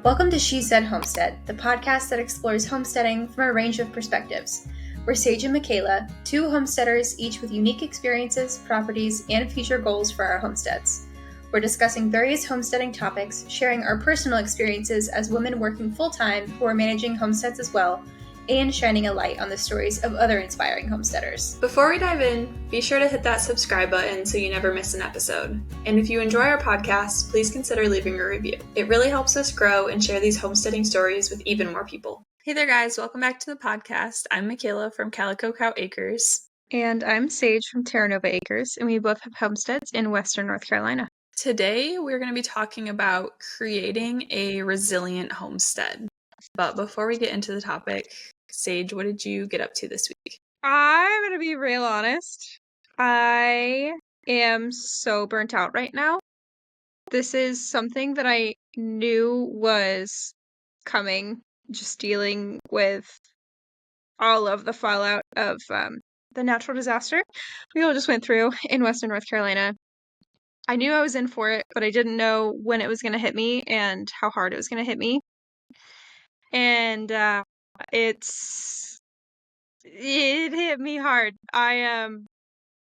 Welcome to She Said Homestead, the podcast that explores homesteading from a range of perspectives. We're Sage and Mickayla, two homesteaders, each with unique experiences, properties, and future goals for our homesteads. We're discussing various homesteading topics, sharing our personal experiences as women working full-time who are managing homesteads as well, and shining a light on the stories of other inspiring homesteaders. Before we dive in, be sure to hit that subscribe button so you never miss an episode. And if you enjoy our podcast, please consider leaving a review. It really helps us grow and share these homesteading stories with even more people. Hey there guys, welcome back to the podcast. I'm Mickayla from Calico Cow Acres. And I'm Sage from Terra Nova Acres, and we both have homesteads in Western North Carolina. Today, we're going to be talking about creating a resilient homestead. But before we get into the topic, Sage, what did you get up to this week? I'm going to be real honest. I am so burnt out right now. This is something that I knew was coming, just dealing with all of the fallout of the natural disaster we all just went through in Western North Carolina. I knew I was in for it, but I didn't know when it was going to hit me and how hard it was going to hit me. And it hit me hard. I am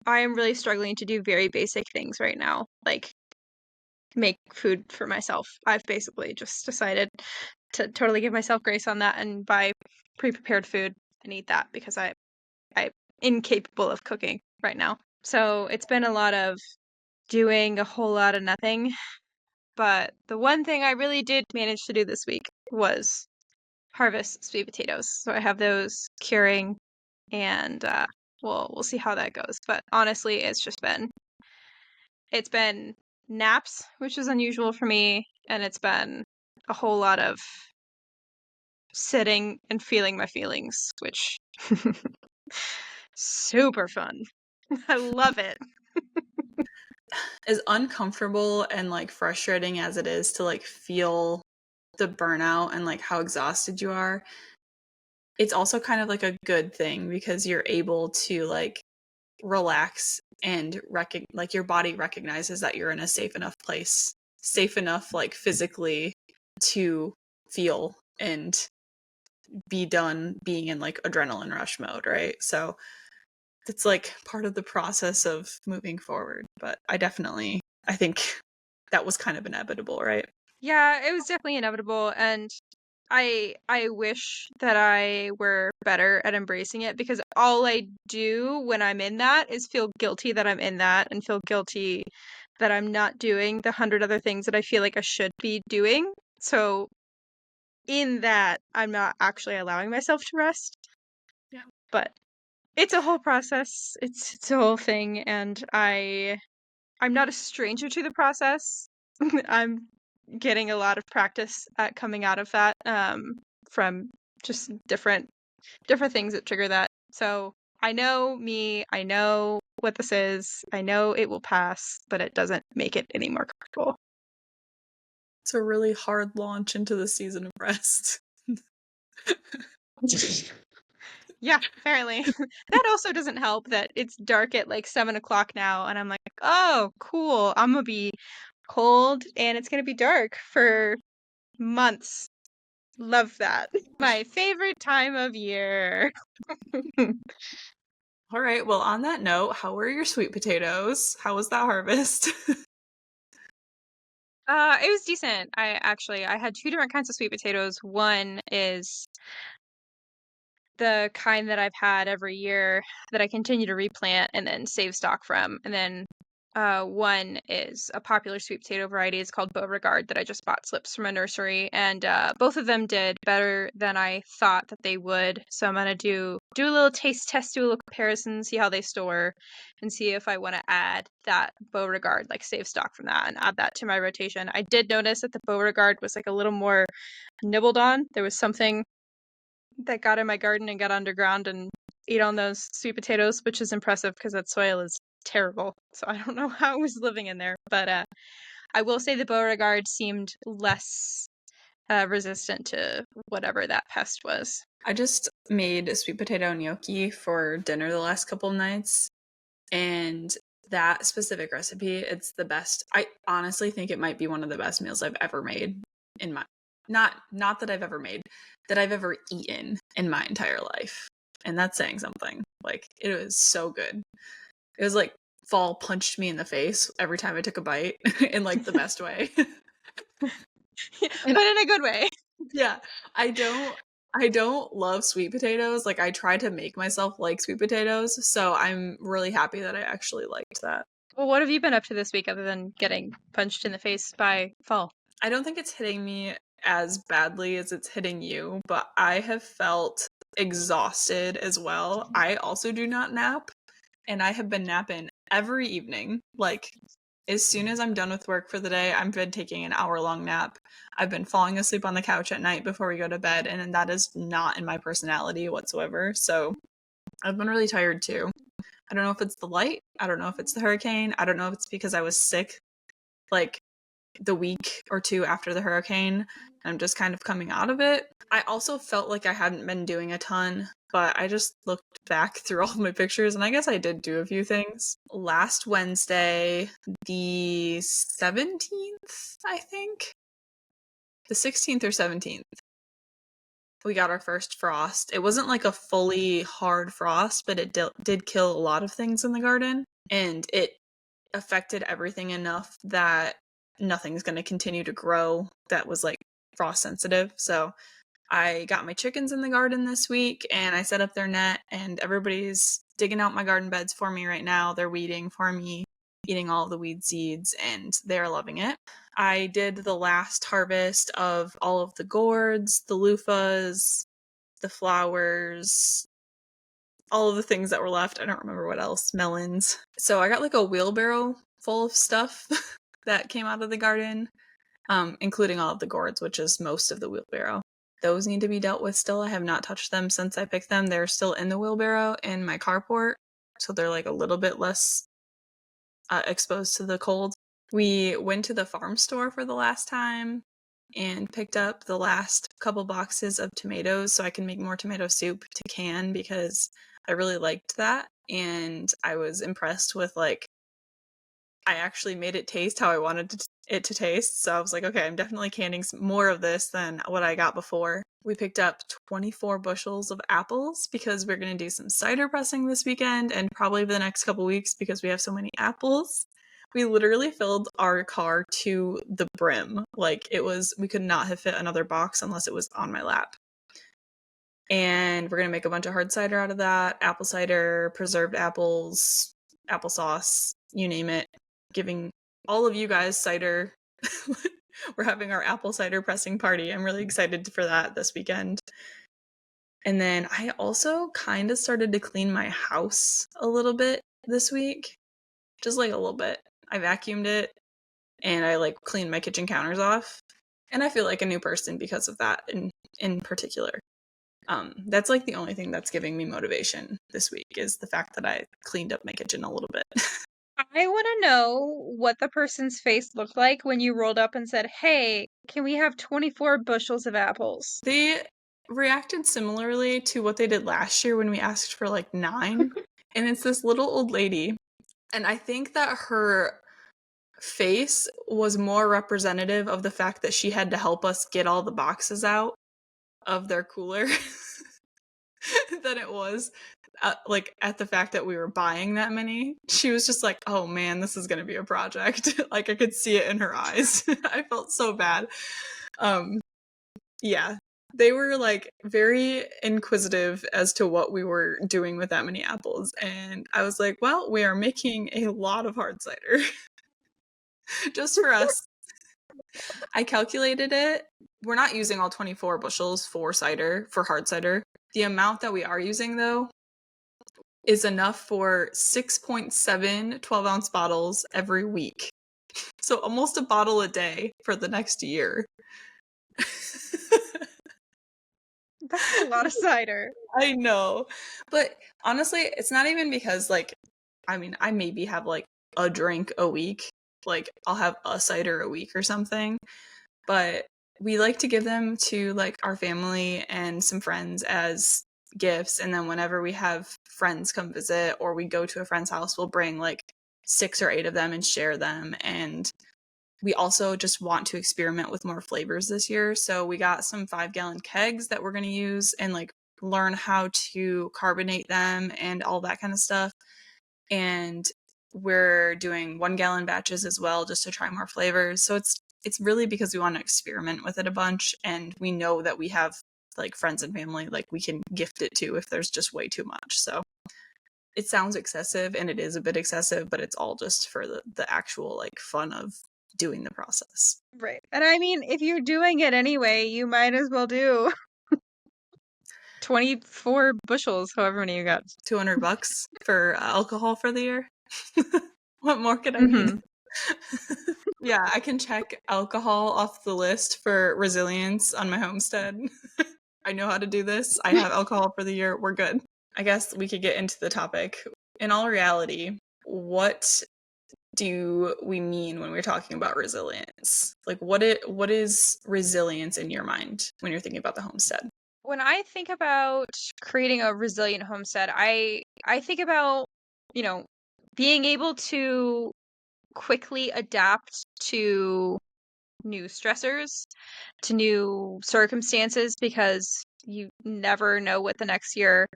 really struggling to do very basic things right now, like make food for myself. I've basically just decided to totally give myself grace on that and buy pre-prepared food and eat that because I'm incapable of cooking right now. So it's been a lot of doing a whole lot of nothing. But the one thing I really did manage to do this week was harvest sweet potatoes. So I have those curing, and we'll see how that goes. But honestly, it's been naps, which is unusual for me, and it's been a whole lot of sitting and feeling my feelings, which super fun. I love it. As uncomfortable and frustrating as it is to feel the burnout and how exhausted you are, it's also kind of a good thing because you're able to relax and your body recognizes that you're in a safe enough place, safe enough physically to feel and be done being in adrenaline rush mode, right? So it's part of the process of moving forward. But I think that was kind of inevitable, right? Yeah, it was definitely inevitable, and I wish that I were better at embracing it because all I do when I'm in that is feel guilty that I'm in that and feel guilty that I'm not doing the 100 other things that I feel like I should be doing. So in that, I'm not actually allowing myself to rest. Yeah. But it's a whole process. It's a whole thing, and I'm not a stranger to the process. I'm getting a lot of practice at coming out of that from just different things that trigger that. So I know me, I know what this is, I know it will pass, but it doesn't make it any more comfortable. It's a really hard launch into the season of rest. Yeah, apparently. That also doesn't help that it's dark at 7 o'clock now, and I'm like, oh, cool. I'm gonna be cold and it's gonna be dark for months. Love that. My favorite time of year. All right. Well, on that note, how were your sweet potatoes? How was that harvest? It was decent. I had two different kinds of sweet potatoes. One is the kind that I've had every year that I continue to replant and then save stock from. And then one is a popular sweet potato variety. It's called Beauregard that I just bought slips from a nursery. And both of them did better than I thought that they would. So I'm going to do a little taste test, do a little comparison, see how they store, and see if I want to add that Beauregard, save stock from that and add that to my rotation. I did notice that the Beauregard was a little more nibbled on. There was something that got in my garden and got underground and ate on those sweet potatoes, which is impressive because that soil is terrible. So I don't know how it was living in there. But I will say the Beauregard seemed less resistant to whatever that pest was. I just made a sweet potato gnocchi for dinner the last couple of nights. And that specific recipe, it's the best. I honestly think it might be one of the best meals I've ever made in not that I've ever made, that I've ever eaten in my entire life. And that's saying something. Like, it was so good. It was like fall punched me in the face every time I took a bite in like the best way. But in a good way. Yeah. I don't love sweet potatoes. Like, I try to make myself like sweet potatoes, so I'm really happy that I actually liked that. Well, what have you been up to this week other than getting punched in the face by fall? I don't think it's hitting me as badly as it's hitting you, but I have felt exhausted as well. I also do not nap, and I have been napping every evening. Like, as soon as I'm done with work for the day, I've been taking an hour-long nap. I've been falling asleep on the couch at night before we go to bed, and that is not in my personality whatsoever. So I've been really tired too. I don't know if it's the light. I don't know if it's the hurricane. I don't know if it's because I was sick like the week or two after the hurricane. I'm just kind of coming out of it. I also felt like I hadn't been doing a ton, but I just looked back through all of my pictures, and I guess I did do a few things. Last Wednesday, the 17th, I think? The 16th or 17th, we got our first frost. It wasn't like a fully hard frost, but it did kill a lot of things in the garden, and it affected everything enough that nothing's going to continue to grow that was like frost sensitive. So I got my chickens in the garden this week, and I set up their net, and everybody's digging out my garden beds for me right now. They're weeding for me, eating all the weed seeds, and they're loving it. I did the last harvest of all of the gourds, the loofahs, the flowers, all of the things that were left. I don't remember what else. Melons. So I got like a wheelbarrow full of stuff that came out of the garden, including all of the gourds, which is most of the wheelbarrow. Those need to be dealt with still. I have not touched them since I picked them. They're still in the wheelbarrow in my carport, so they're like a little bit less exposed to the cold. We went to the farm store for the last time and picked up the last couple boxes of tomatoes so I can make more tomato soup to can, because I really liked that, and I was impressed with like I actually made it taste how I wanted it to taste. So I was like, okay, I'm definitely canning more of this than what I got before. We picked up 24 bushels of apples because we're going to do some cider pressing this weekend and probably the next couple weeks because we have so many apples. We literally filled our car to the brim. Like, we could not have fit another box unless it was on my lap. And we're going to make a bunch of hard cider out of that. Apple cider, preserved apples, applesauce, you name it. Giving all of you guys cider. We're having our apple cider pressing party. I'm really excited for that this weekend. And then I also kind of started to clean my house a little bit this week. Just like a little bit. I vacuumed it and I like cleaned my kitchen counters off. And I feel like a new person because of that in particular. That's like the only thing that's giving me motivation this week is the fact that I cleaned up my kitchen a little bit. I want to know what the person's face looked like when you rolled up and said, "Hey, can we have 24 bushels of apples?" They reacted similarly to what they did last year when we asked for like 9. And it's this little old lady. And I think that her face was more representative of the fact that she had to help us get all the boxes out of their cooler than it was like at the fact that we were buying that many. She was just like, oh man, this is going to be a project. Like, I could see it in her eyes. I felt so bad. Yeah, they were like very inquisitive as to what we were doing with that many apples. And I was like, well, we are making a lot of hard cider just for us. I calculated it. We're not using all 24 bushels for hard cider. The amount that we are using, though, is enough for 6.7 12-ounce bottles every week. So almost a bottle a day for the next year. That's a lot of cider. I know. But honestly, it's not even because, like, I mean, I maybe have, like, a drink a week. Like, I'll have a cider a week or something. But we like to give them to, like, our family and some friends as gifts. And then whenever we have friends come visit or we go to a friend's house, we'll bring, like, 6 or 8 of them and share them. And we also just want to experiment with more flavors this year. So we got some 5-gallon kegs that we're going to use and like learn how to carbonate them and all that kind of stuff. And we're doing 1-gallon batches as well, just to try more flavors. So it's really because we want to experiment with it a bunch, and we know that we have like friends and family like we can gift it to if there's just way too much. So it sounds excessive, and it is a bit excessive, but it's all just for the actual like fun of doing the process. Right. And I mean, if you're doing it anyway, you might as well do 24 bushels, however many you got. $200 for alcohol for the year. What more could I need? Yeah, I can check alcohol off the list for resilience on my homestead. I know how to do this. I have alcohol for the year. We're good. I guess we could get into the topic. In all reality, what do we mean when we're talking about resilience? Like what is resilience in your mind when you're thinking about the homestead? When I think about creating a resilient homestead, I think about, you know, being able to quickly adapt to new stressors, to new circumstances, because you never know what the next year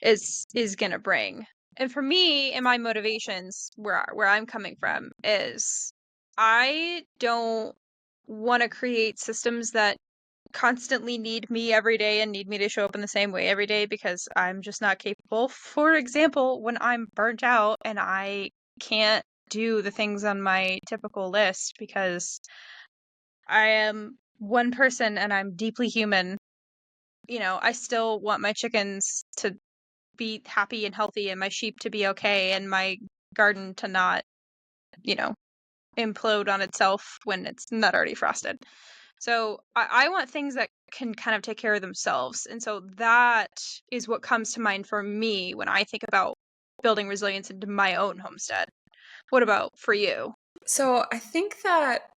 is going to bring. And for me, and my motivations, where I'm coming from, is I don't want to create systems that constantly need me every day and need me to show up in the same way every day, because I'm just not capable. For example, when I'm burnt out and I can't do the things on my typical list because I am one person and I'm deeply human, I still want my chickens to be happy and healthy, and my sheep to be okay, and my garden to not, implode on itself when it's not already frosted. So I want things that can kind of take care of themselves. And so that is what comes to mind for me when I think about building resilience into my own homestead. What about for you? So I think that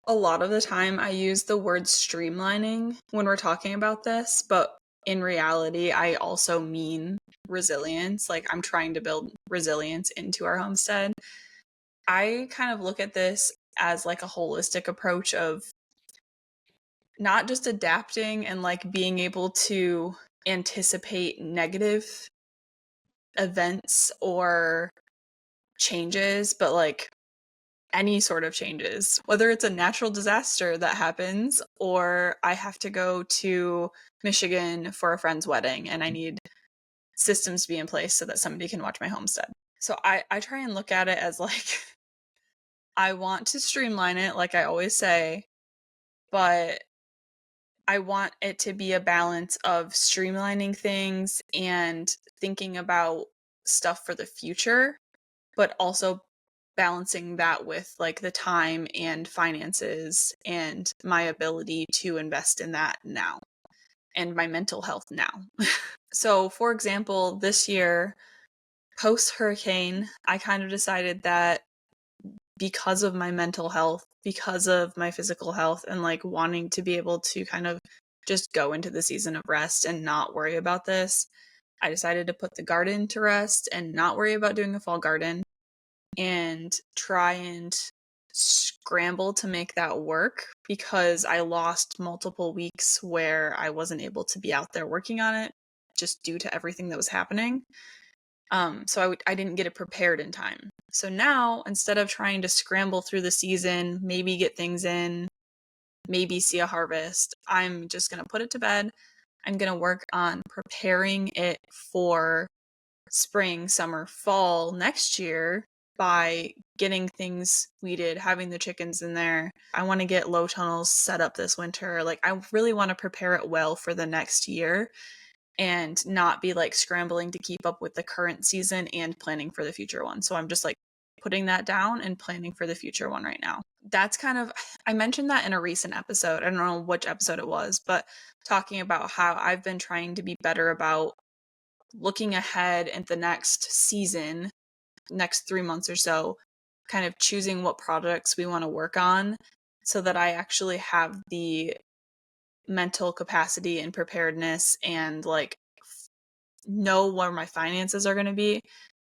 a lot of the time I use the word streamlining when we're talking about this, but in reality, I also mean resilience. Like I'm trying to build resilience into our homestead. I kind of look at this as like a holistic approach of not just adapting and like being able to anticipate negative events or changes, but like any sort of changes, whether it's a natural disaster that happens or I have to go to Michigan for a friend's wedding and I need systems to be in place so that somebody can watch my homestead. So I try and look at it as like, I want to streamline it, like I always say, but I want it to be a balance of streamlining things and thinking about stuff for the future, but also balancing that with like the time and finances and my ability to invest in that now and my mental health now. So, for example, this year, post hurricane, I kind of decided that because of my mental health, because of my physical health, and like wanting to be able to kind of just go into the season of rest and not worry about this, I decided to put the garden to rest and not worry about doing a fall garden and try and scramble to make that work, because I lost multiple weeks where I wasn't able to be out there working on it just due to everything that was happening. So I didn't get it prepared in time. So now, instead of trying to scramble through the season, maybe get things in, maybe see a harvest, I'm just going to put it to bed. I'm going to work on preparing it for spring, summer, fall next year by getting things weeded, having the chickens in there. I want to get low tunnels set up this winter. Like I really want to prepare it well for the next year and not be like scrambling to keep up with the current season and planning for the future one. So I'm just like putting that down and planning for the future one right now. That's kind of, I mentioned that in a recent episode. I don't know which episode it was, but talking about how I've been trying to be better about looking ahead at the next season, next 3 months or so, kind of choosing what projects we want to work on so that I actually have the mental capacity and preparedness and like know where my finances are going to be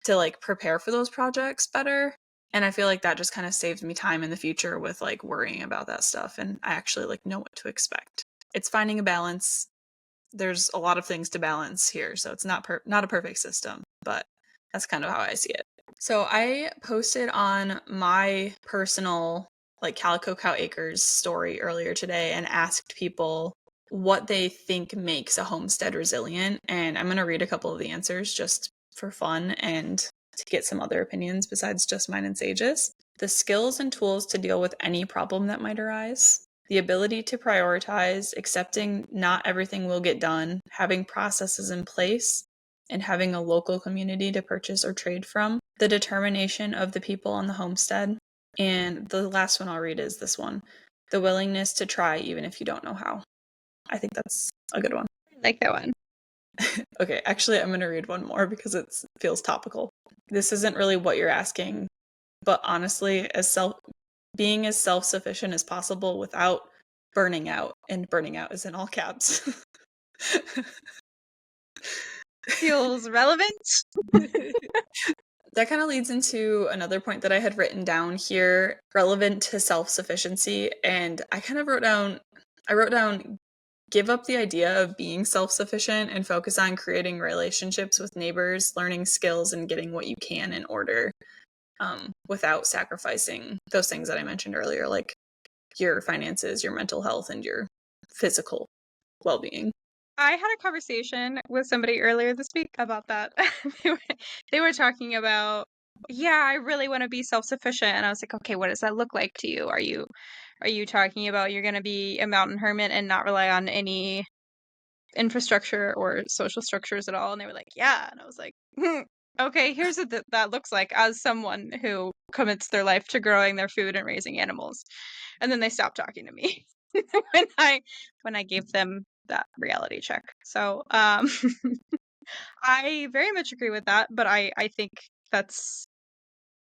to like prepare for those projects better And I feel like that just kind of saves me time in the future with like worrying about that stuff. And I actually like know what to expect. It's finding a balance. There's a lot of things to balance here. So it's not a perfect system, but that's kind of how I see it. So I posted on my personal like Calico Cow Acres story earlier today and asked people what they think makes a homestead resilient. And I'm going to read a couple of the answers just for fun and to get some other opinions besides just mine and Sage's. The skills and tools to deal with any problem that might arise. The ability to prioritize, accepting not everything will get done, having processes in place, and having a local community to purchase or trade from. The determination of the people on the homestead. And the last one I'll read is this one. The willingness to try even if you don't know how. I think that's a good one. I like that one. Okay, actually, I'm going to read one more because it feels topical. This isn't really what you're asking, but honestly, being as self-sufficient as possible without burning out, and burning out is in all caps. Feels relevant. That kind of leads into another point that I had written down here, relevant to self-sufficiency, and I kind of wrote down give up the idea of being self-sufficient and focus on creating relationships with neighbors, learning skills, and getting what you can in order, without sacrificing those things that I mentioned earlier, like your finances, your mental health, and your physical well-being. I had a conversation with somebody earlier this week about that. They were talking about, yeah, I really want to be self-sufficient. And I was like, okay, what does that look like to you? Are you talking about you're going to be a mountain hermit and not rely on any infrastructure or social structures at all? And they were like, yeah. And I was like, okay, here's what that looks like as someone who commits their life to growing their food and raising animals. And then they stopped talking to me when I gave them that reality check. So I very much agree with that, but I think that's,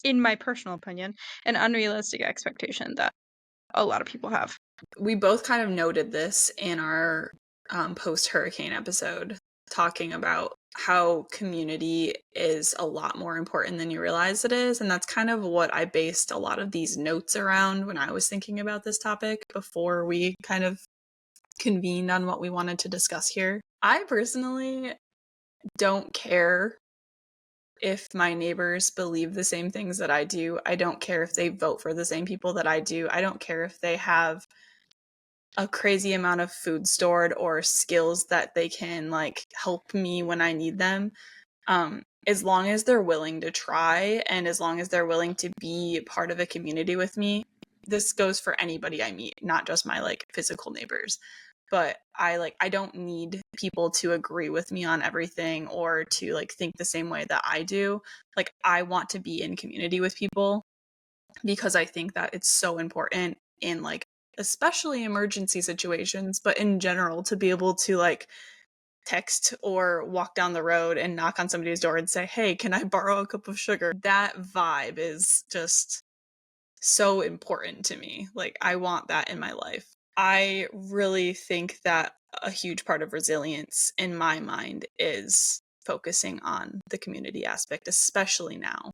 in my personal opinion, an unrealistic expectation that a lot of people have. We both kind of noted this in our post-hurricane episode, talking about how community is a lot more important than you realize it is. And that's kind of what I based a lot of these notes around when I was thinking about this topic before we kind of convened on what we wanted to discuss here. I personally don't care if my neighbors believe the same things that I do. I don't care if they vote for the same people that I do. I don't care if they have a crazy amount of food stored or skills that they can like help me when I need them. As long as they're willing to try and as long as they're willing to be part of a community with me. This goes for anybody I meet, not just my like physical neighbors. But I don't need people to agree with me on everything or to like think the same way that I do. Like I want to be in community with people because I think that it's so important in like especially emergency situations, but in general to be able to like text or walk down the road and knock on somebody's door and say, "Hey, can I borrow a cup of sugar?" That vibe is just so important to me. Like I want that in my life. I really think that a huge part of resilience in my mind is focusing on the community aspect, especially now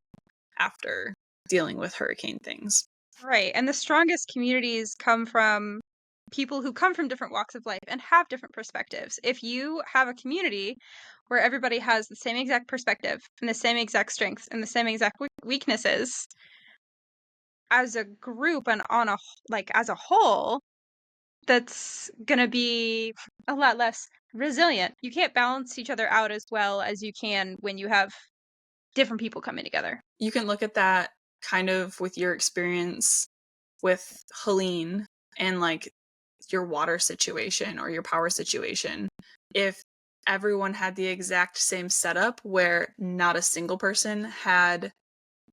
after dealing with hurricane things. Right. And the strongest communities come from people who come from different walks of life and have different perspectives. If you have a community where everybody has the same exact perspective and the same exact strengths and the same exact weaknesses, as a group and as a whole, that's going to be a lot less resilient. You can't balance each other out as well as you can when you have different people coming together. You can look at that kind of with your experience with Helene and like your water situation or your power situation. If everyone had the exact same setup where not a single person had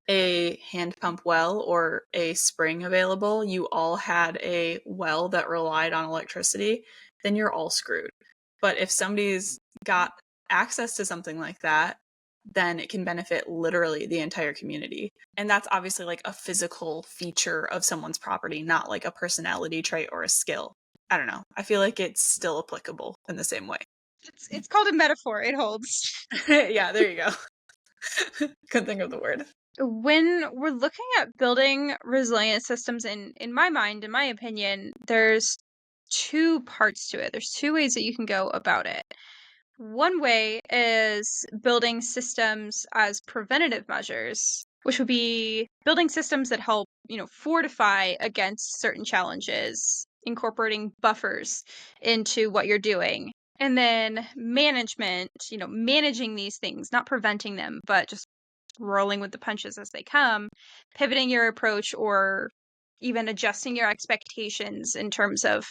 a hand pump well or a spring available, you all had a well that relied on electricity, then you're all screwed. But if somebody's got access to something like that, then it can benefit literally the entire community. And that's obviously like a physical feature of someone's property, not like a personality trait or a skill. I don't know. I feel like it's still applicable in the same way. It's called a metaphor. It holds. Yeah, there you go. Couldn't think of the word. When we're looking at building resilient systems, in my mind, in my opinion, there's two parts to it. There's two ways that you can go about it. One way is building systems as preventative measures, which would be building systems that help, fortify against certain challenges, incorporating buffers into what you're doing. And then management, managing these things, not preventing them, but just rolling with the punches as they come, pivoting your approach or even adjusting your expectations in terms of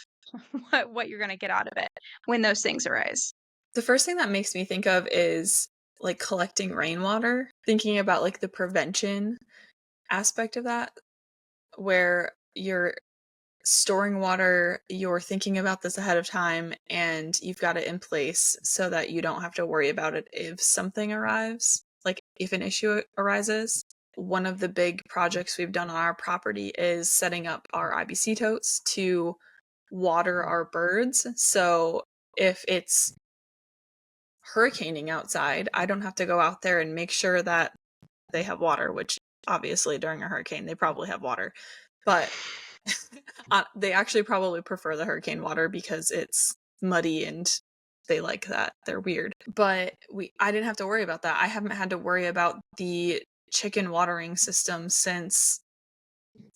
what you're going to get out of it when those things arise. The first thing that makes me think of is like collecting rainwater, thinking about like the prevention aspect of that, where you're storing water, you're thinking about this ahead of time, and you've got it in place so that you don't have to worry about it if something arrives, like if an issue arises. One of the big projects we've done on our property is setting up our IBC totes to water our birds. So if it's hurricaning outside, I don't have to go out there and make sure that they have water, which obviously during a hurricane they probably have water, but they actually probably prefer the hurricane water because it's muddy and they like that. They're weird. But I didn't have to worry about that. I haven't had to worry about the chicken watering system since,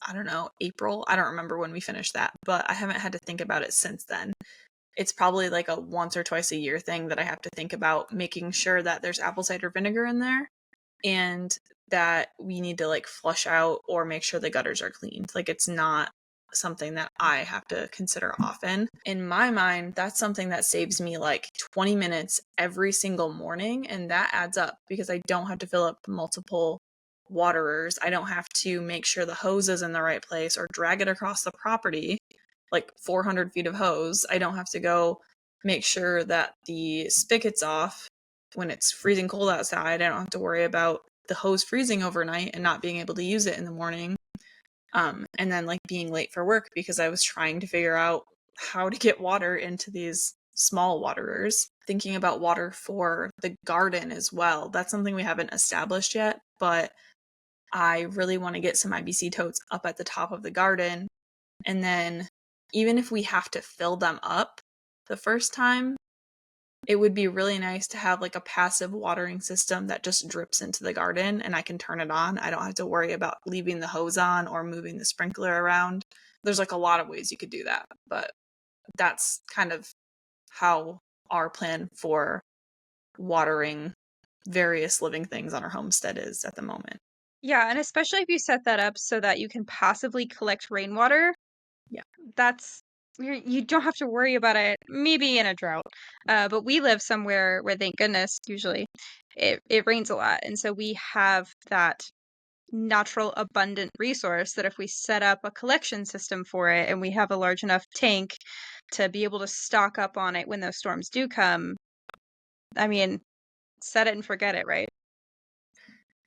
I don't know, April. I don't remember when we finished that, but I haven't had to think about it since then. It's probably like a once or twice a year thing that I have to think about making sure that there's apple cider vinegar in there and that we need to like flush out or make sure the gutters are cleaned. Like it's not something that I have to consider often. In my mind, that's something that saves me like 20 minutes every single morning, and that adds up because I don't have to fill up multiple waterers. I don't have to make sure the hose is in the right place or drag it across the property like 400 feet of hose. I don't have to go make sure that the spigot's off when it's freezing cold outside. I don't have to worry about the hose freezing overnight and not being able to use it in the morning. And then like being late for work because I was trying to figure out how to get water into these small waterers. Thinking about water for the garden as well. That's something we haven't established yet, but I really want to get some IBC totes up at the top of the garden. And then even if we have to fill them up the first time, it would be really nice to have like a passive watering system that just drips into the garden and I can turn it on. I don't have to worry about leaving the hose on or moving the sprinkler around. There's like a lot of ways you could do that, but that's kind of how our plan for watering various living things on our homestead is at the moment. Yeah, and especially if you set that up so that you can passively collect rainwater. Yeah. That's you don't have to worry about it maybe in a drought. But we live somewhere where, thank goodness, usually it rains a lot. And so we have that natural abundant resource that if we set up a collection system for it and we have a large enough tank to be able to stock up on it when those storms do come, I mean, set it and forget it, right?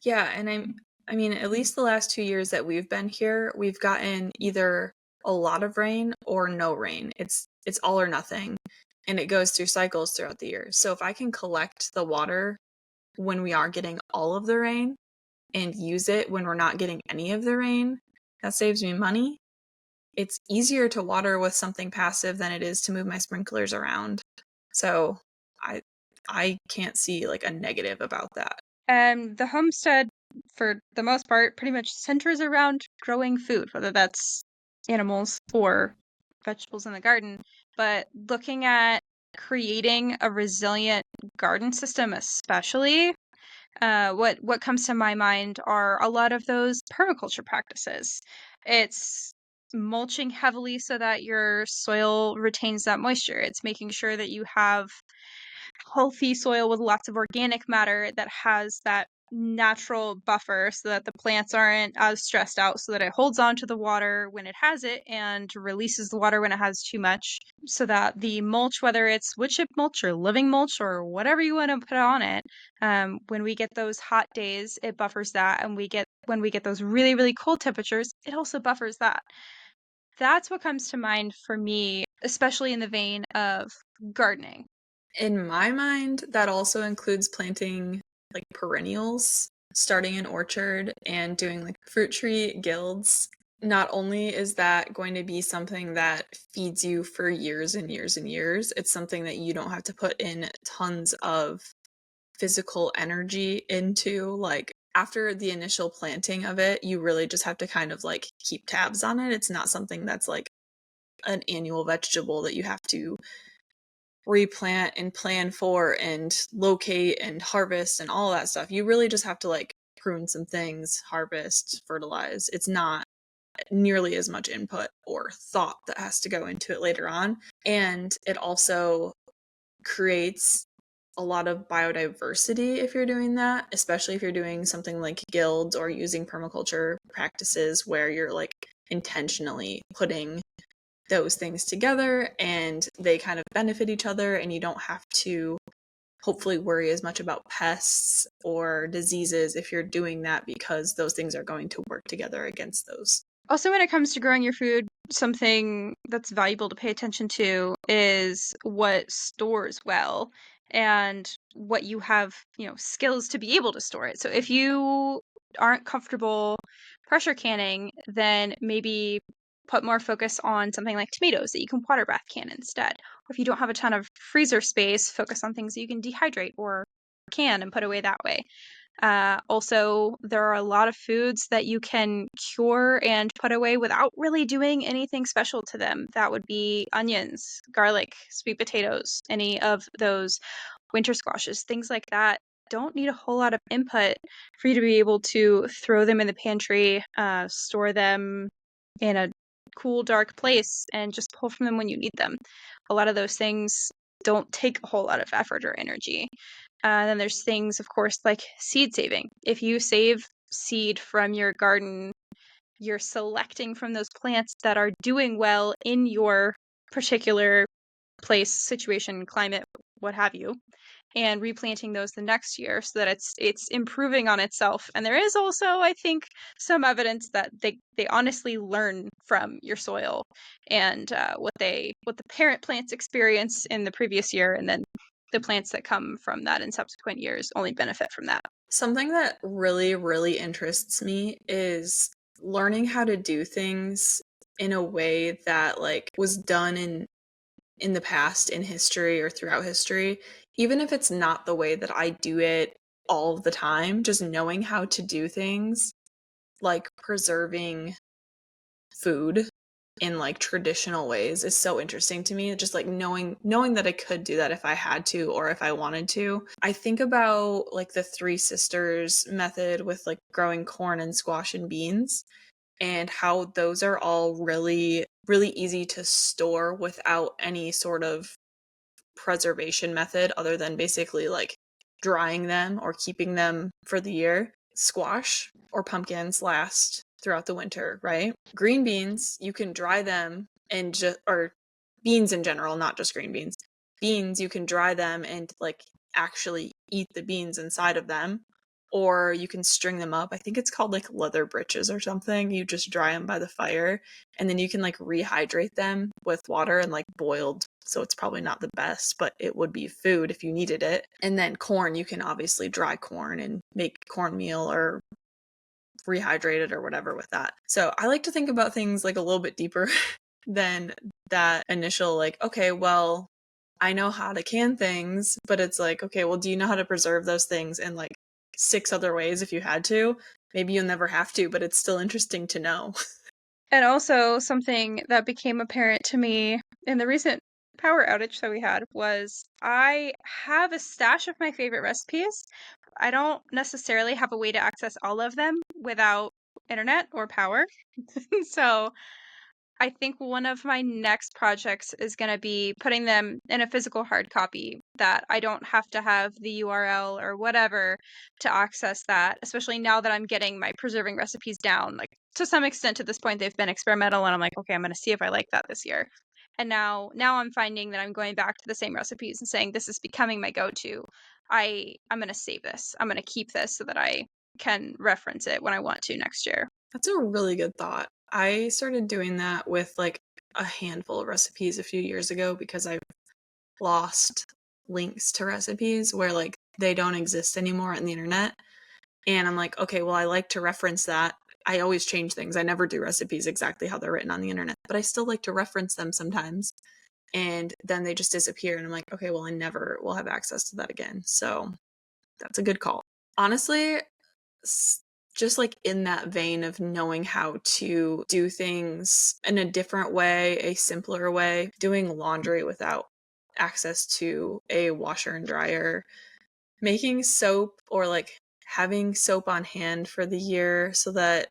Yeah, and I mean, at least the last 2 years that we've been here, we've gotten either a lot of rain or no rain. It's all or nothing, and it goes through cycles throughout the year. So if I can collect the water when we are getting all of the rain and use it when we're not getting any of the rain, that saves me money. It's easier to water with something passive than it is to move my sprinklers around. So I can't see like a negative about that. And the homestead, for the most part, pretty much centers around growing food, whether that's animals or vegetables in the garden. But looking at creating a resilient garden system, especially, what comes to my mind are a lot of those permaculture practices. It's mulching heavily so that your soil retains that moisture. It's making sure that you have healthy soil with lots of organic matter that has that natural buffer so that the plants aren't as stressed out, so that it holds on to the water when it has it and releases the water when it has too much, so that the mulch, whether it's wood chip mulch or living mulch or whatever you want to put on it, when we get those hot days, it buffers that, and when we get those really, really cold temperatures, it also buffers that. That's what comes to mind for me, especially in the vein of gardening. In my mind, that also includes planting like perennials starting an orchard and doing like fruit tree guilds, not only is that going to be something that feeds you for years and years and years, it's something that you don't have to put in tons of physical energy into. Like after the initial planting of it, you really just have to kind of like keep tabs on it. It's not something that's like an annual vegetable that you have to replant and plan for and locate and harvest and all that stuff. You really just have to like prune some things, harvest, fertilize. It's not nearly as much input or thought that has to go into it later on. And it also creates a lot of biodiversity if you're doing that, especially if you're doing something like guilds or using permaculture practices where you're like intentionally putting those things together and they kind of benefit each other, and you don't have to hopefully worry as much about pests or diseases if you're doing that, because those things are going to work together against those. Also, when it comes to growing your food, something that's valuable to pay attention to is what stores well and what you have, skills to be able to store it. So if you aren't comfortable pressure canning, then maybe put more focus on something like tomatoes that you can water bath can instead. Or if you don't have a ton of freezer space, focus on things that you can dehydrate or can and put away that way. Also, there are a lot of foods that you can cure and put away without really doing anything special to them. That would be onions, garlic, sweet potatoes, any of those winter squashes, things like that. Don't need a whole lot of input for you to be able to throw them in the pantry, store them in a cool, dark place, and just pull from them when you need them. A lot of those things don't take a whole lot of effort or energy. Then there's things, of course, like seed saving. If you save seed from your garden, you're selecting from those plants that are doing well in your particular place, situation, climate, what have you, and replanting those the next year so that it's improving on itself. And there is also, I think, some evidence that they honestly learn from your soil and what the parent plants experience in the previous year, and then the plants that come from that in subsequent years only benefit from that. Something that really, really interests me is learning how to do things in a way that like was done in the past, in history or throughout history, even if it's not the way that I do it all the time. Just knowing how to do things like preserving food in like traditional ways is so interesting to me. Just like knowing that I could do that if I had to or if I wanted to. I think about like the Three Sisters method with like growing corn and squash and beans, and how those are all really, really easy to store without any sort of preservation method other than basically like drying them or keeping them for the year. Squash or pumpkins last throughout the winter, right? Green beans, you can dry them and or beans in general, not just green beans. Beans, you can dry them and like actually eat the beans inside of them, or you can string them up. I think it's called like leather breeches or something. You just dry them by the fire, and then you can like rehydrate them with water and like boiled. So it's probably not the best, but it would be food if you needed it. And then corn, you can obviously dry corn and make cornmeal or rehydrate it or whatever with that. So I like to think about things like a little bit deeper than that initial like, okay, well, I know how to can things, but it's like, okay, well, do you know how to preserve those things in like 6 other ways if you had to? Maybe you'll never have to, but it's still interesting to know. And also, something that became apparent to me in the recent power outage that we had was I have a stash of my favorite recipes. I don't necessarily have a way to access all of them without internet or power. So I think one of my next projects is going to be putting them in a physical hard copy that I don't have to have the URL or whatever to access that, especially now that I'm getting my preserving recipes down. Like to some extent at this point, they've been experimental and I'm like, okay, I'm going to see if I like that this year. And now I'm finding that I'm going back to the same recipes and saying this is becoming my go-to. I'm going to save this. I'm going to keep this so that I can reference it when I want to next year. That's a really good thought. I started doing that with like a handful of recipes a few years ago because I've lost links to recipes where like they don't exist anymore on the internet. And I'm like, okay, well, I like to reference that. I always change things. I never do recipes exactly how they're written on the internet, but I still like to reference them sometimes. And then they just disappear. And I'm like, okay, well, I never will have access to that again. So that's a good call. Honestly, just like in that vein of knowing how to do things in a different way, a simpler way, doing laundry without access to a washer and dryer, making soap or like having soap on hand for the year so that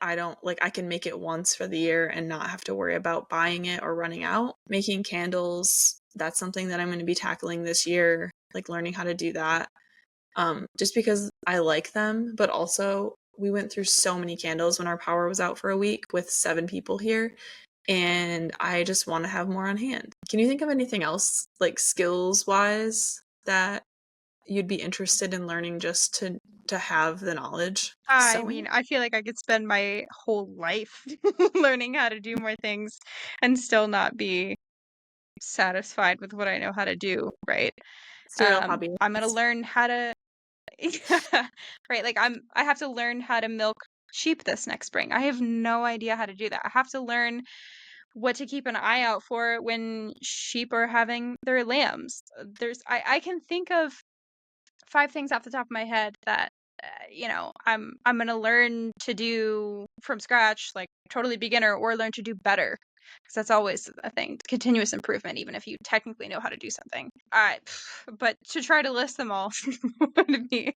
I can make it once for the year and not have to worry about buying it or running out. Making candles, that's something that I'm going to be tackling this year, like learning how to do that. Just because I like them, but also we went through so many candles when our power was out for a week with 7 people here, and I just want to have more on hand. Can you think of anything else, like skills wise, that you'd be interested in learning just to have the knowledge? I Sewing? mean, I feel like I could spend my whole life learning how to do more things and still not be satisfied with what I know how to do, right? Serial hobby. I'm gonna learn how to yeah, right, like I have to learn how to milk sheep this next spring. I have no idea how to do that. I have to learn what to keep an eye out for when sheep are having their lambs. I can think of 5 things off the top of my head that I'm going to learn to do from scratch, like totally beginner, or learn to do better. Because that's always a thing, continuous improvement, even if you technically know how to do something. All right, but to try to list them all would be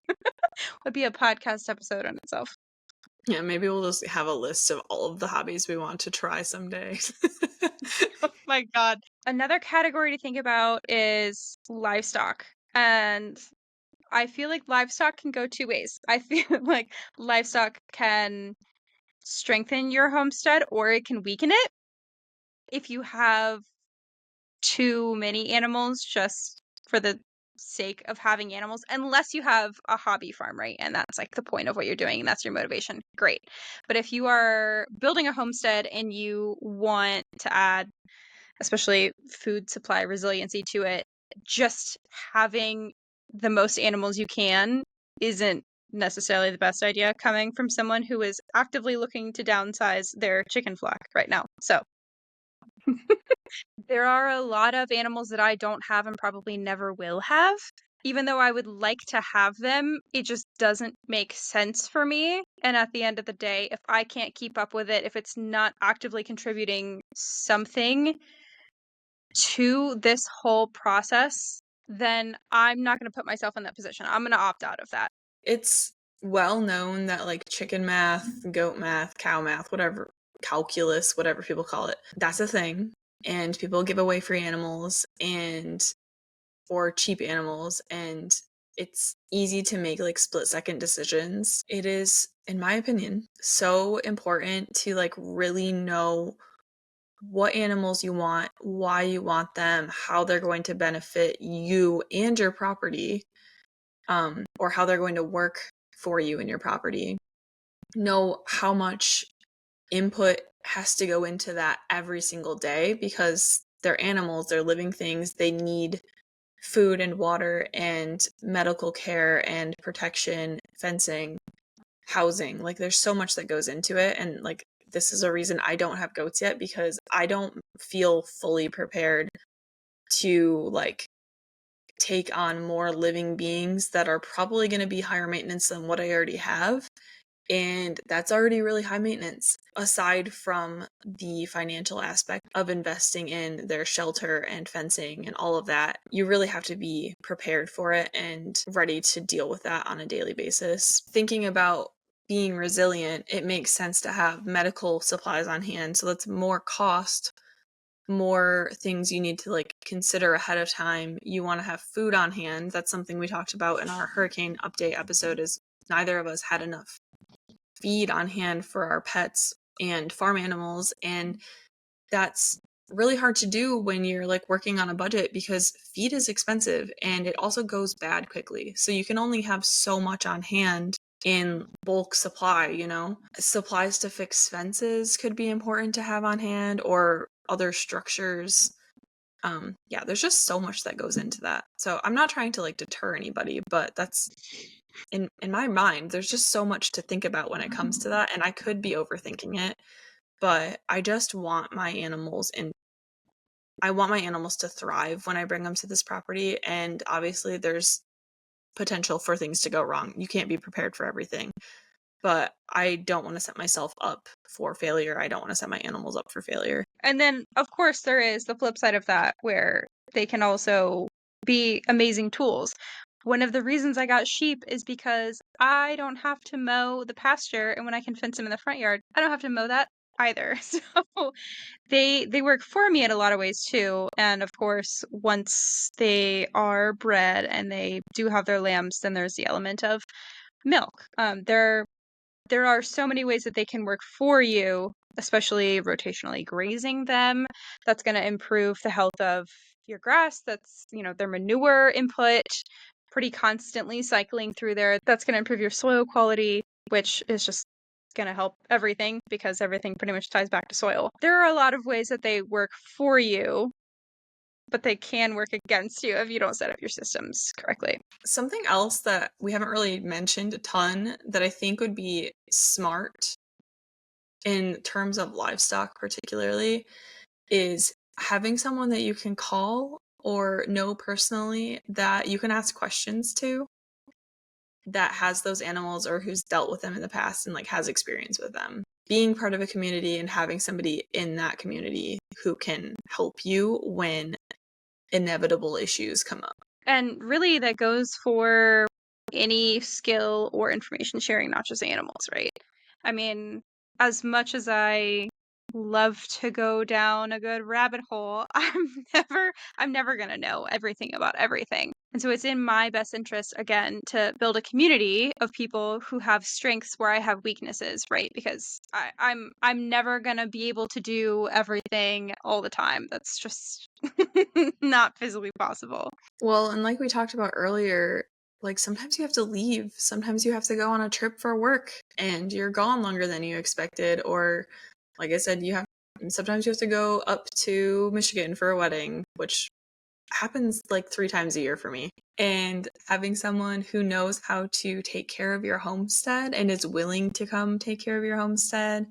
a podcast episode on itself. Yeah, maybe we'll just have a list of all of the hobbies we want to try someday. Oh my God. Another category to think about is livestock. And I feel like livestock can go 2 ways. I feel like livestock can strengthen your homestead or it can weaken it if you have too many animals just for the sake of having animals, unless you have a hobby farm, right? And that's like the point of what you're doing and that's your motivation. Great. But if you are building a homestead and you want to add, especially food supply resiliency to it, just having the most animals you can isn't necessarily the best idea coming from someone who is actively looking to downsize their chicken flock right now. So there are a lot of animals that I don't have and probably never will have. Even though I would like to have them, it just doesn't make sense for me. And at the end of the day, if I can't keep up with it, if it's not actively contributing something to this whole process, then I'm not going to put myself in that position. I'm going to opt out of that. It's well known that like chicken math, goat math, cow math, whatever, calculus, whatever people call it, that's a thing. And people give away free animals or cheap animals, and it's easy to make like split-second decisions. It is, in my opinion, so important to like really know what animals you want, why you want them, how they're going to benefit you and your property, or how they're going to work for you and your property. Know how much input has to go into that every single day, because they're animals, they're living things, they need food and water and medical care and protection, fencing, housing. Like there's so much that goes into it, and like this is a reason I don't have goats yet, because I don't feel fully prepared to like take on more living beings that are probably going to be higher maintenance than what I already have. And that's already really high maintenance, aside from the financial aspect of investing in their shelter and fencing and all of that. You really have to be prepared for it and ready to deal with that on a daily basis. Thinking about being resilient, it makes sense to have medical supplies on hand. So that's more cost, more things you need to like consider ahead of time. You want to have food on hand. That's something we talked about in our hurricane update episode, is neither of us had enough feed on hand for our pets and farm animals, and that's really hard to do when you're like working on a budget, because feed is expensive and it also goes bad quickly. So you can only have so much on hand in bulk supply, you know. Supplies to fix fences could be important to have on hand, or other structures. Yeah, there's just so much that goes into that. So I'm not trying to like deter anybody, but that's in my mind, there's just so much to think about when it comes to that, and I could be overthinking it, but I just want my animals to thrive when I bring them to this property, and obviously there's potential for things to go wrong. You can't be prepared for everything. But I don't want to set myself up for failure. I don't want to set my animals up for failure. And then, of course, there is the flip side of that where they can also be amazing tools. One of the reasons I got sheep is because I don't have to mow the pasture, and when I can fence them in the front yard, I don't have to mow that either. So they work for me in a lot of ways too. And of course, once they are bred and they do have their lambs, then there's the element of milk. There are so many ways that they can work for you, especially rotationally grazing them. That's going to improve the health of your grass. That's, their manure input pretty constantly cycling through there. That's going to improve your soil quality, which is just going to help everything because everything pretty much ties back to soil. There are a lot of ways that they work for you, but they can work against you if you don't set up your systems correctly. Something else that we haven't really mentioned a ton that I think would be smart in terms of livestock particularly is having someone that you can call or know personally that you can ask questions to that has those animals or who's dealt with them in the past and like has experience with them. Being part of a community and having somebody in that community who can help you when inevitable issues come up. And really, that goes for any skill or information sharing, not just animals, right? I mean, as much as I love to go down a good rabbit hole, I'm never going to know everything about everything. And so it's in my best interest, again, to build a community of people who have strengths where I have weaknesses, right? Because I'm never going to be able to do everything all the time. That's just not physically possible. Well, and like we talked about earlier, like sometimes you have to leave. Sometimes you have to go on a trip for work and you're gone longer than you expected. Or, like I said, sometimes you have to go up to Michigan for a wedding, which happens like 3 times a year for me. And having someone who knows how to take care of your homestead and is willing to come take care of your homestead,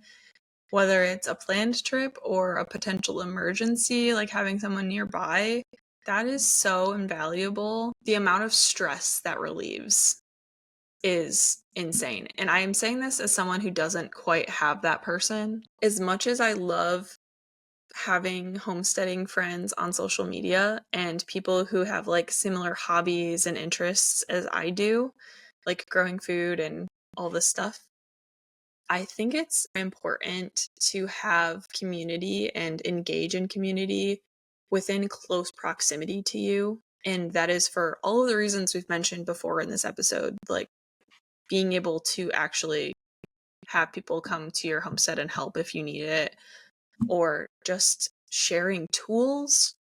whether it's a planned trip or a potential emergency, like having someone nearby, that is so invaluable. The amount of stress that relieves is insane. And I am saying this as someone who doesn't quite have that person. As much as I love having homesteading friends on social media and people who have like similar hobbies and interests as I do, like growing food and all this stuff, I think it's important to have community and engage in community within close proximity to you. And that is for all of the reasons we've mentioned before in this episode, like being able to actually have people come to your homestead and help if you need it, or just sharing tools,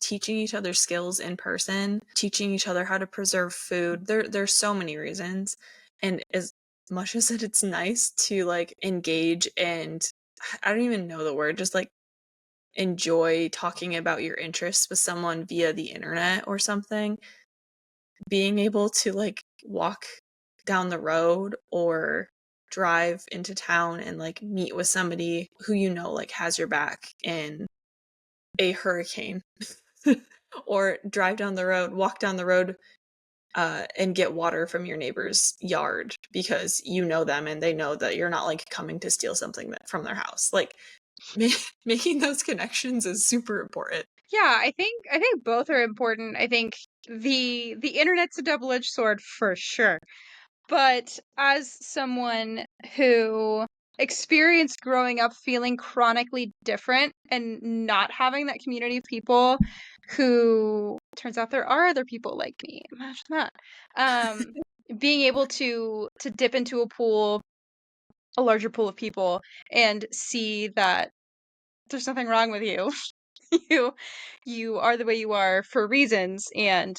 teaching each other skills in person, teaching each other how to preserve food. There's so many reasons. And as much as it's nice to like engage and I don't even know the word, just like enjoy talking about your interests with someone via the internet or something, being able to like walk down the road or drive into town and like meet with somebody who like has your back in a hurricane or walk down the road and get water from your neighbor's yard because you know them and they know that you're not like coming to steal something from their house. Like making those connections is super important. Yeah, I think both are important. I think the internet's a double-edged sword for sure. But as someone who experienced growing up feeling chronically different and not having that community of people who turns out there are other people like me. Imagine that. Being able to dip into a larger pool of people and see that there's nothing wrong with you. you are the way you are for reasons, and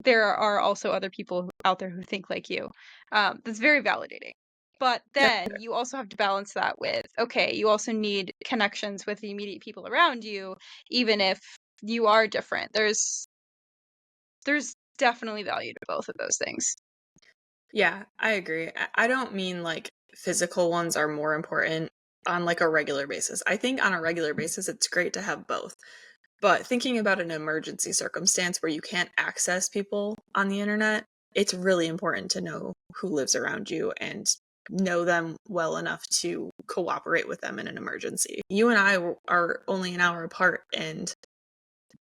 there are also other people out there who think like you. That's very validating. But then you also have to balance that with, okay, you also need connections with the immediate people around you, even if you are different. There's definitely value to both of those things. Yeah, I agree. I don't mean like physical ones are more important on like a regular basis. I think on a regular basis, it's great to have both. But thinking about an emergency circumstance where you can't access people on the internet, it's really important to know who lives around you and know them well enough to cooperate with them in an emergency. You and I are only an hour apart, and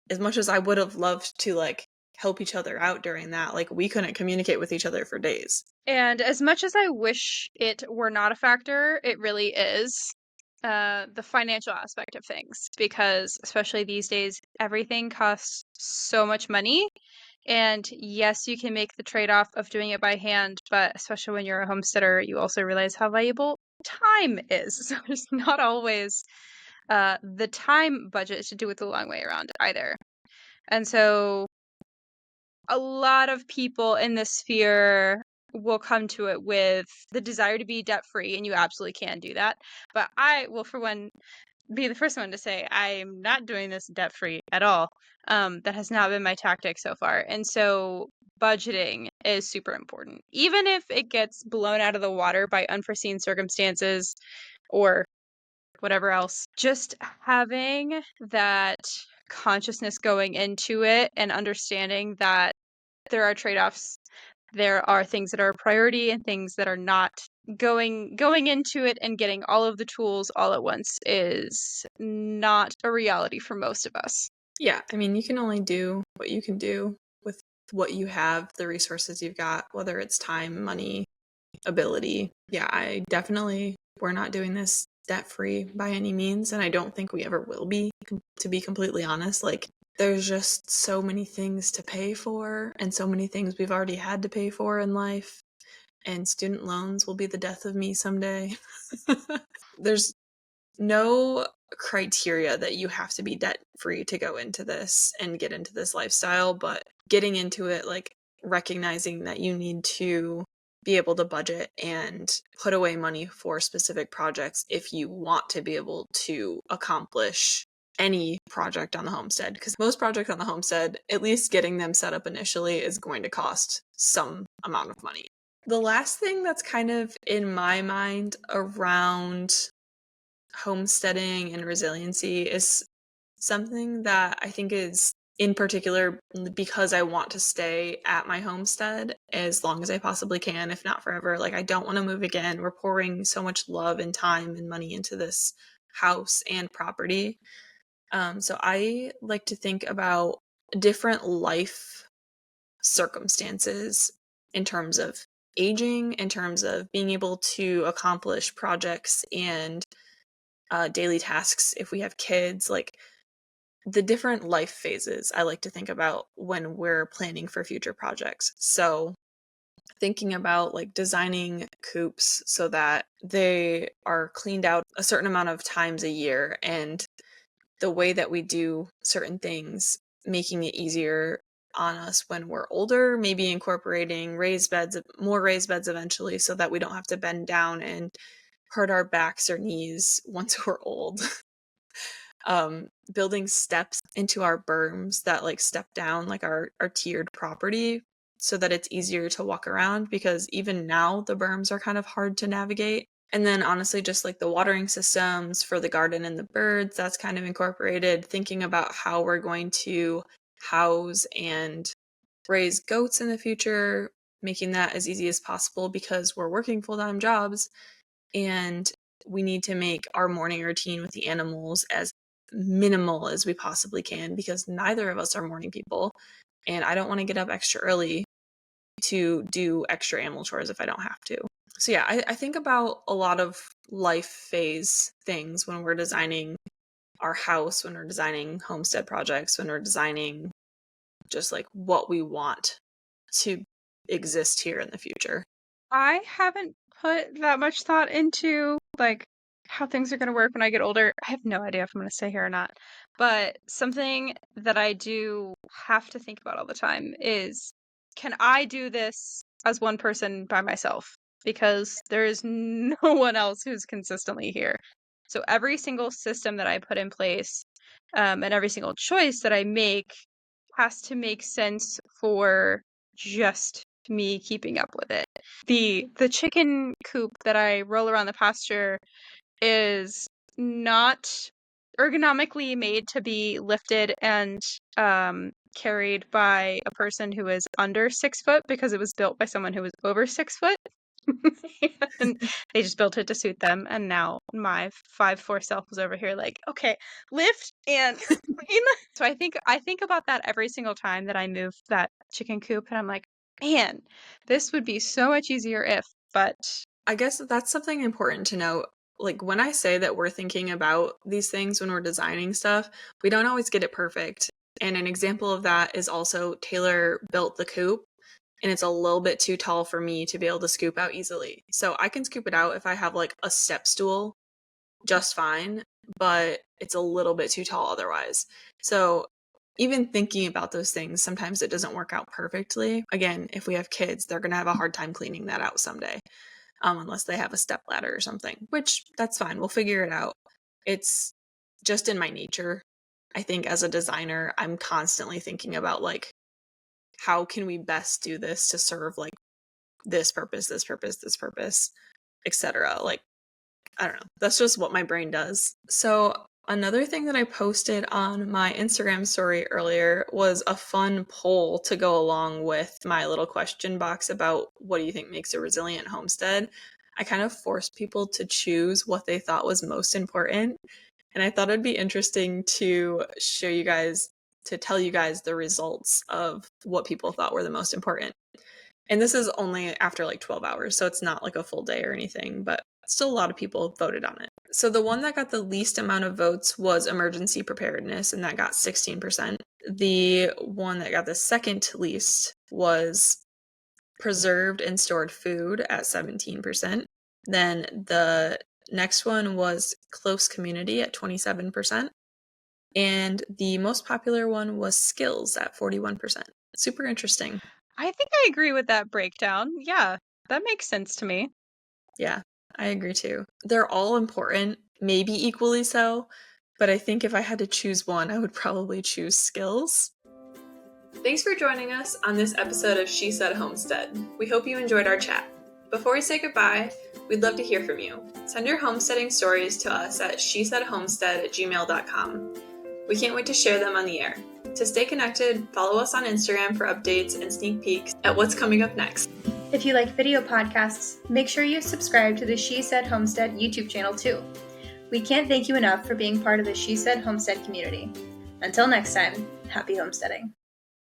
as much as I would have loved to like help each other out during that, like we couldn't communicate with each other for days. And as much as I wish it were not a factor, it really is. The financial aspect of things, because especially these days, everything costs so much money. And yes, you can make the trade-off of doing it by hand, but especially when you're a homesteader, you also realize how valuable time is. So there's not always the time budget to do it the long way around either. And so a lot of people in this sphere will come to it with the desire to be debt-free, and you absolutely can do that. But I will, for one, be the first one to say I'm not doing this debt-free at all. That has not been my tactic so far. And so budgeting is super important. Even if it gets blown out of the water by unforeseen circumstances or whatever else, just having that consciousness going into it and understanding that there are trade-offs. There are things that are a priority and things that are not. Going into it and getting all of the tools all at once is not a reality for most of us. Yeah, I mean, you can only do what you can do with what you have, the resources you've got, whether it's time, money, ability. Yeah, we're not doing this debt free by any means, and I don't think we ever will be, to be completely honest. Like, there's just so many things to pay for, and so many things we've already had to pay for in life, and student loans will be the death of me someday. There's no criteria that you have to be debt free to go into this and get into this lifestyle, but getting into it, like recognizing that you need to be able to budget and put away money for specific projects if you want to be able to accomplish any project on the homestead. Because most projects on the homestead, at least getting them set up initially, is going to cost some amount of money. The last thing that's kind of in my mind around homesteading and resiliency is something that I think is in particular because I want to stay at my homestead as long as I possibly can, if not forever. Like, I don't want to move again. We're pouring so much love and time and money into this house and property. So I like to think about different life circumstances in terms of aging, in terms of being able to accomplish projects and daily tasks if we have kids, like the different life phases I like to think about when we're planning for future projects. So thinking about like designing coops so that they are cleaned out a certain amount of times a year, and the way that we do certain things, making it easier on us when we're older, maybe incorporating more raised beds eventually, so that we don't have to bend down and hurt our backs or knees once we're old. Building steps into our berms that like step down like our tiered property so that it's easier to walk around, because even now the berms are kind of hard to navigate. And then honestly, just like the watering systems for the garden and the birds, that's kind of incorporated. Thinking about how we're going to house and raise goats in the future, making that as easy as possible because we're working full-time jobs and we need to make our morning routine with the animals as minimal as we possibly can, because neither of us are morning people and I don't want to get up extra early to do extra animal chores if I don't have to. So yeah, I think about a lot of life phase things when we're designing our house, when we're designing homestead projects, when we're designing just like what we want to exist here in the future. I haven't put that much thought into like how things are going to work when I get older. I have no idea if I'm going to stay here or not. But something that I do have to think about all the time is, can I do this as one person by myself? Because there is no one else who's consistently here. So every single system that I put in place, and every single choice that I make has to make sense for just me keeping up with it. The chicken coop that I roll around the pasture is not ergonomically made to be lifted and carried by a person who is under 6 foot, because it was built by someone who was over 6 foot. And they just built it to suit them. And now my 5'4" self was over here like, okay, lift and clean. So I think about that every single time that I move that chicken coop, and I'm like, man, this would be so much easier if, but I guess that's something important to note. Like, when I say that we're thinking about these things when we're designing stuff, we don't always get it perfect. And an example of that is also Taylor built the coop, and it's a little bit too tall for me to be able to scoop out easily. So I can scoop it out if I have like a step stool just fine, but it's a little bit too tall otherwise. So even thinking about those things, sometimes it doesn't work out perfectly. Again, if we have kids, they're going to have a hard time cleaning that out someday, unless they have a step ladder or something, which that's fine. We'll figure it out. It's just in my nature. I think as a designer, I'm constantly thinking about like, how can we best do this to serve like this purpose, etc. Like, I don't know. That's just what my brain does. So another thing that I posted on my Instagram story earlier was a fun poll to go along with my little question box about what do you think makes a resilient homestead. I kind of forced people to choose what they thought was most important. And I thought it'd be interesting to show you guys, to tell you guys the results of what people thought were the most important. And this is only after like 12 hours, so it's not like a full day or anything, but still a lot of people voted on it. So the one that got the least amount of votes was emergency preparedness, and that got 16%. The one that got the second least was preserved and stored food at 17%. Then the next one was close community at 27%. And the most popular one was skills at 41%. Super interesting. I think I agree with that breakdown. Yeah, that makes sense to me. Yeah, I agree too. They're all important, maybe equally so, but I think if I had to choose one, I would probably choose skills. Thanks for joining us on this episode of She Said Homestead. We hope you enjoyed our chat. Before we say goodbye, we'd love to hear from you. Send your homesteading stories to us at shesaidhomestead@gmail.com. We can't wait to share them on the air. To stay connected, follow us on Instagram for updates and sneak peeks at what's coming up next. If you like video podcasts, make sure you subscribe to the She Said Homestead YouTube channel too. We can't thank you enough for being part of the She Said Homestead community. Until next time, happy homesteading.